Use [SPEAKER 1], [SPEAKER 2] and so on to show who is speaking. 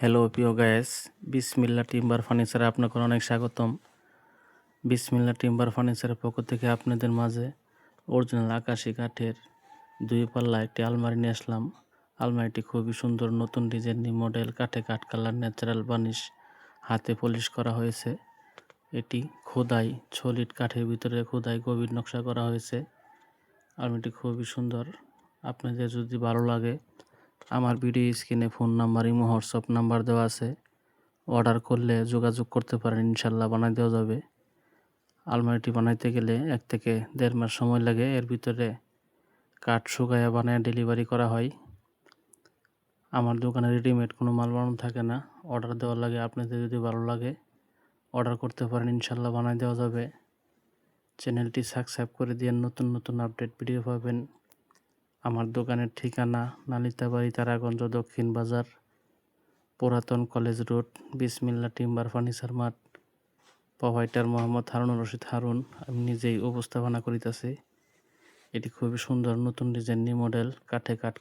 [SPEAKER 1] Hello প্রিয় guys, বিসমিল্লা timber ফার্নিচারে আপনাকে অনেক স্বাগতম। বিসমিল্লা টিম্বার ফার্নিচারের পক্ষ থেকে আপনাদের মাঝে অরিজিনাল আকাশি কাঠের 2 পাল্লা একটি আলমারি নিয়ে আসলাম। আলমারিটি খুবই সুন্দর, নতুন ডিজাইন, মডেল, কাঠে কাঠ কালার, ন্যাচারাল বার্নিশ, হাতে পলিশ করা হয়েছে। এটি খোদাই সলিড কাঠের ভিতরে খোদাই গভীর নকশা করা হয়েছে। আলমারিটি খুবই সুন্দর। আপনাদের যদি ভালো লাগে, আমার ভিডিও স্ক্রিনে phone number, imo, WhatsApp number দেওয়া আছে। অর্ডার করলে যোগাযোগ করতে পারেন, ইনশাল্লাহ বানাই দেওয়া যাবে। আলমারিটি বানাইতে গেলে 1 থেকে 1.5 মাস সময় লাগে। এর ভিতরে কাঠ শুকায়া বানায় ডেলিভারি করা হয়। আমার দোকানে রেডিমেড কোনো মাল বানানো থাকে না, অর্ডার দেওয়া লাগে। আপনাদের যদি ভালো লাগে অর্ডার করতে পারেন, ইনশাল্লাহ বানাই দেওয়া যাবে। চ্যানেলটি সাবস্ক্রাইব করে দিয়ে নতুন নতুন আপডেট ভিডিও পাবেন। আমার দোকানের ঠিকানা নালিতাবাড়ি, তারাগঞ্জ, দক্ষিণ বাজার, পুরাতন কলেজ রোড, বিসমিল্লা timber furniture mart. Provider Mohammad Harunur Rashid Harun. আমি নিজেই উপস্থাপনা করিতেছি। এটি খুবই সুন্দর, নতুন ডিজাইন, নিউ মডেল, কাঠে কাঠ